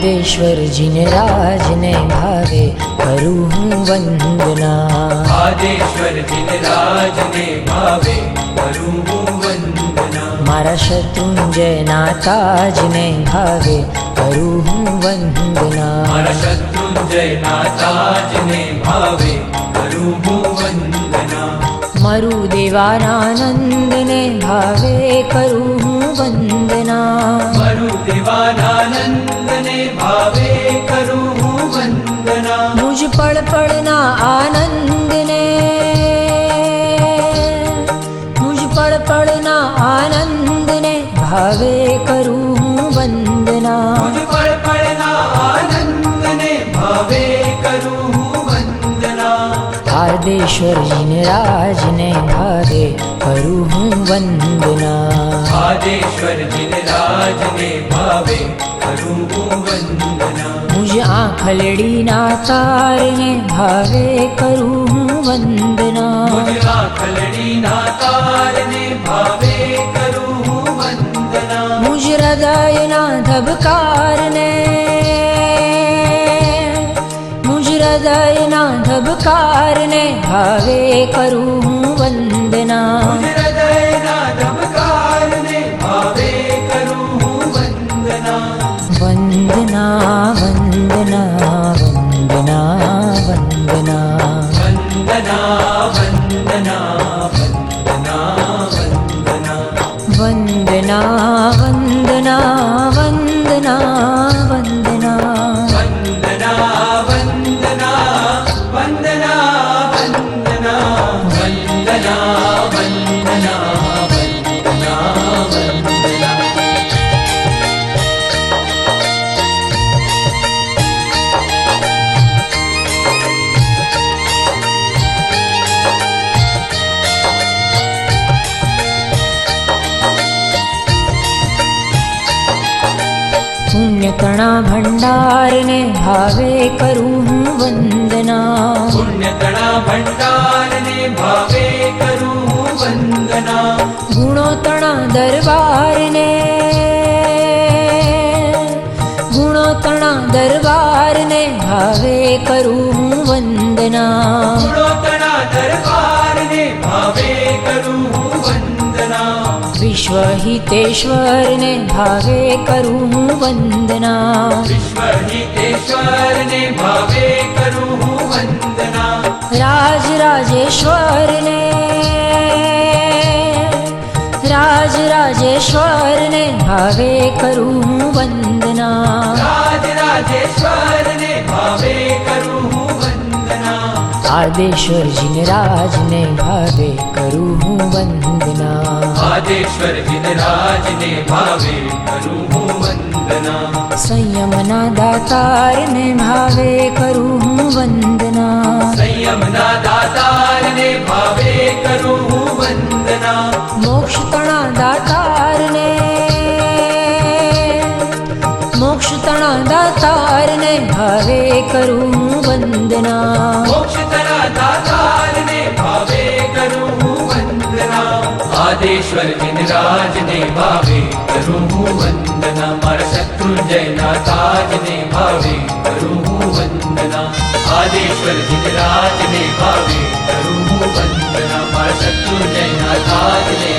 આદેશ્વરજીને રાજને ભાવે કરું હું વંદના. આદેશ્વરજીને રાજને ભાવે કરું હું વંદના. મારા શત્રુંજયના તાજને ભાવે કરું હું વંદના. મારા શત્રુંજયના તાજને ભાવે કરું હું વંદના. મરુ દેવાનંદને ભાવે કરું હું વંદના. મરુ દેવાનંદને ભાવે કરું હું વંદના. મુજ પળ પળના આનંદને, મુજ પળ પળના આનંદને ભાવે કરું હું વંદના. મુજ પળ પળના આનંદને ભાવે કરું હું વંદના. આદેશ્વરજીને રાજને ભાવે કરું હું વંદના. આદેશ્વરજીને રાજને ભાવે કરું હું વંદના. મુજ આંખલડીના તારને ભાવે કરું હું વંદના. મુજ આંખલડીના તારને ભાવે કરું હું વંદના. મુજ હૃદયના ધબકારને, મુજ હૃદયના ધબકારને ભાવે કરું હું વંદના. મુજ હૃદયના ધબકારને ભાવે કરું હું વંદના. વંદના વંદના વંદના વંદના. વંદના વંદના વંદના વંદના. વંદના વંદના વંદના વંદના. વંદના વંદના વંદના વંદના. વંદના વંદના વંદના વંદના. પુણ્યતણા ભંડારને ભાવે કરું હું વંદના. પુણ્યતણા ભંડારને ભાવે કરું હું વંદના. ગુણોતણા દરબારને, ગુણોતણા દરબારને ભાવે કરું હું વંદના. ગુણોતણા દરબારને ભાવે કરું હું વંદના. વિશ્વહિતેશ્વરને ભાવે કરું હું વંદના. વિશ્વહિતેશ્વરને ભાવે કરું હું વંદના. રાજરાજેશ્વરને, રાજરાજેશ્વરને ભાવે કરું હું વંદના. રાજરાજેશ્વરને ભાવે કરું હું વંદના. આદેશ્વરજીને રાજને ભાવે કરું હું વંદના. આદેશ્વરજીને રાજને ભાવે કરું હું વંદના. સંયમના દાતારને ભાવે કરું હું વંદના. સંયમના દાતારને ભાવે કરું હું વંદના. મોક્ષતણા દાતારને, મોક્ષતણા દાતારને ભાવે કરું હું વંદના. મોક્ષતણા દાતારને ભાવે કરું હું વંદના. આદેશ્વરજીને રાજને ભાવે કરું હું વંદના. મારા શત્રુંજયના તાજને ભાવે કરું હું વંદના. આદેશ્વરજીને રાજને ભાવે કરું હું વંદના. મારા શત્રુંજયના તાજને